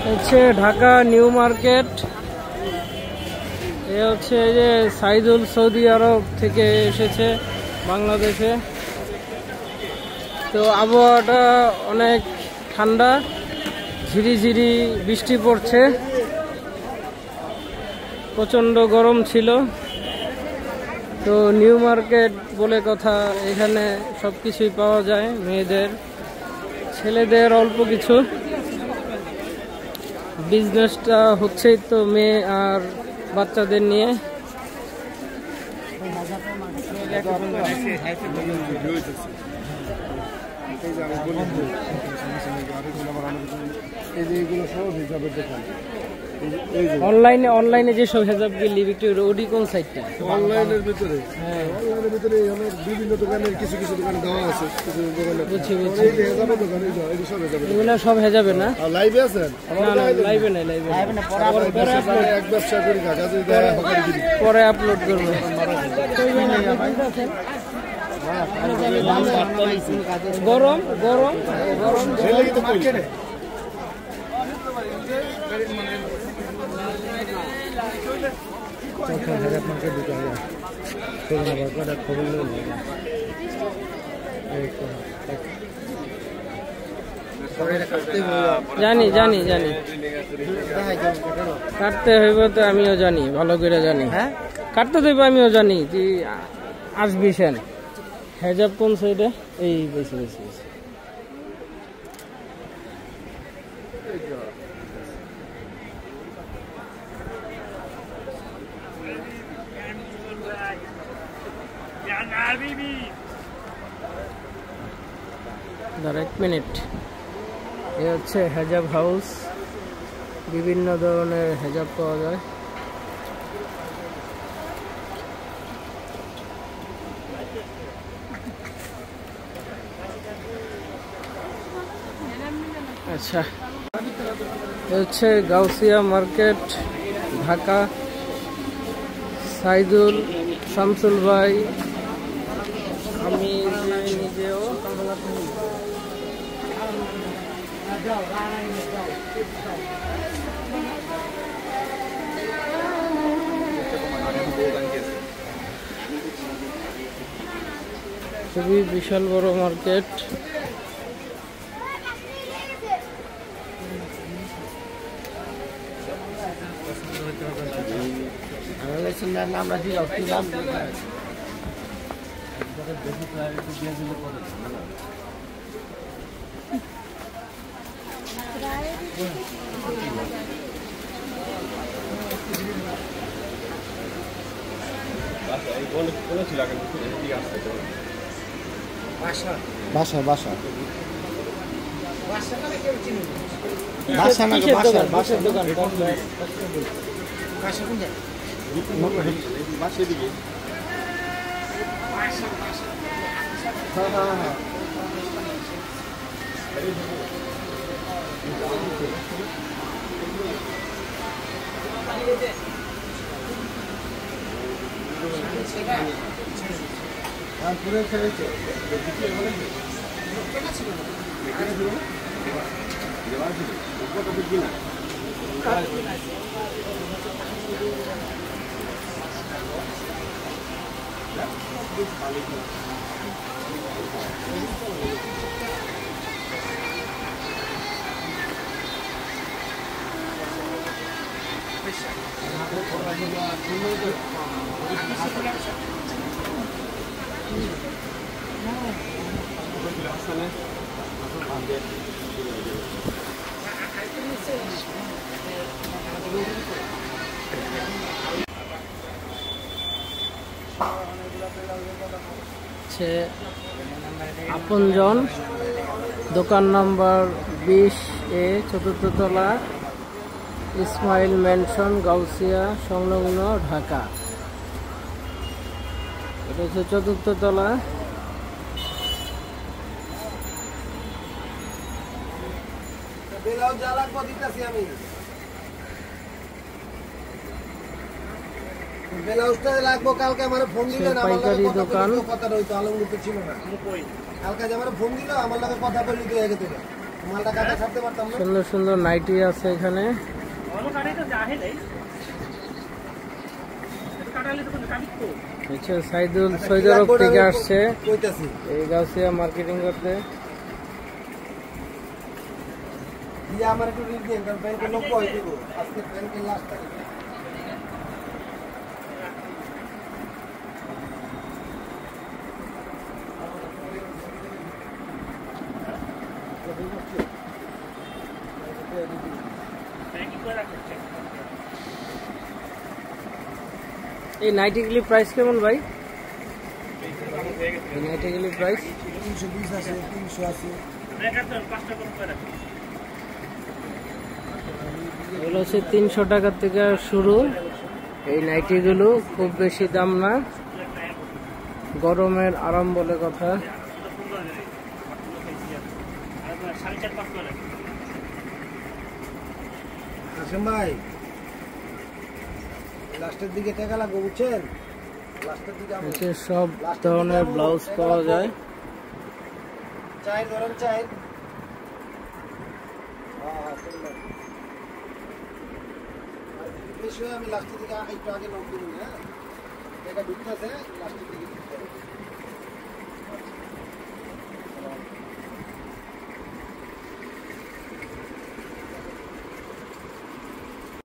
হচ্ছে Dhaka new market. এ হচ্ছে যে সাইদুল সৌদি আরব থেকে এসেছে বাংলাদেশে। তো আবহাওয়াটা অনেক ঠান্ডা, ঝিরিঝিরি বৃষ্টি পড়ছে, প্রচণ্ড গরম ছিল। তো নিউ মার্কেট বলে কথা, এখানে সব কিছুই পাওয়া যায়, মেয়েদের ছেলেদের অল্প কিছু। বিজনেসটা হচ্ছেই তো মেয়ে আর বাচ্চাদের নিয়ে। অনলাইনে যেসব হেজাব গেলি ওডি কোন সাইটটা? অনলাইনের ভিতরে, হ্যাঁ অনলাইনের ভিতরে আমার বিভিন্ন দোকানের কিছু কিছু দোকানে দেওয়া আছে, কিছু দোকানে বুঝছি হেজাবের দোকান, এই সব হেজাবে। এগুলো সব হেজাবে না? লাইভে আছেন? না না, লাইভে নাই, লাইভে না। এক ব্যবসা করি কাজ পরে আপলোড করবো। গরম গরম গরম জানি জানি জানি, কাটতে হইব তো, আমিও জানি, ভালো করে জানি। হ্যাঁ, কাটতে দেবো, আমিও জানি। তুই আসবি সেন হেজাব কোন সাইডে? এই বেশি বেশি বেশি এক মিনিট। এ হচ্ছে হেজাব হাউস, বিভিন্ন ধরনের হেজাব পাওয়া যায়। আচ্ছা, এ হচ্ছে গাউসিয়া মার্কেট, ঢাকা। সাইদুল, শামসুল ভাই, আমি নিজেও। খুবই বিশাল বড় মার্কেট। বাসা বাসা বাসার দোকান। আপনজন, দোকান নাম্বার 20A, 4th তলা, ইসমাইল ম্যানশন, গাউসিয়া সংলগ্ন, ঢাকা। এটা হচ্ছে 4th তলা। ব্লাউজটা লাগবো কালকে, আমার ফোন দিলেন, পাইকারি দোকান। কথা রইতো, আলমগুলো ছিল না। কালকে যে আমার ফোন দিল আমার লাগে কথা বলি দিয়ে গেছে মালটা কাটা ছাড়তে পারতাম না। সুন্দর সুন্দর নাইটি আছে এখানে। সাইদুল সৈদারব থেকে আসছে কইতাছি এই গাছিয়া মার্কেটিং করতে। দিয়ে আমার একটু রিল দিন কারণ ব্যাংকের লোক কই দিব আজকে ব্যাংকের লাস্ট তারিখ। এই নাইটিগুলি প্রাইস কেমন ভাই? এই নাইটিগুলি প্রাইস 320 আছে 300 আছে। এগুলো হচ্ছে 300 টাকা থেকে শুরু। এই নাইটিগুলো খুব বেশি দাম না, গরমের আরাম বলে কথা। আসেন ভাই লাস্টের দিকে টাকা লাগবে বুঝছেন, লাস্টের দিকে এতে সব ধরনের ব্লাউজ পাওয়া যায়। চাই ধরেন চাই বেশি হয় আমি লাস্টের দিকে একটু আগে নক করুন। হ্যাঁ টাকা ঢুকতেছে লাস্টের দিকে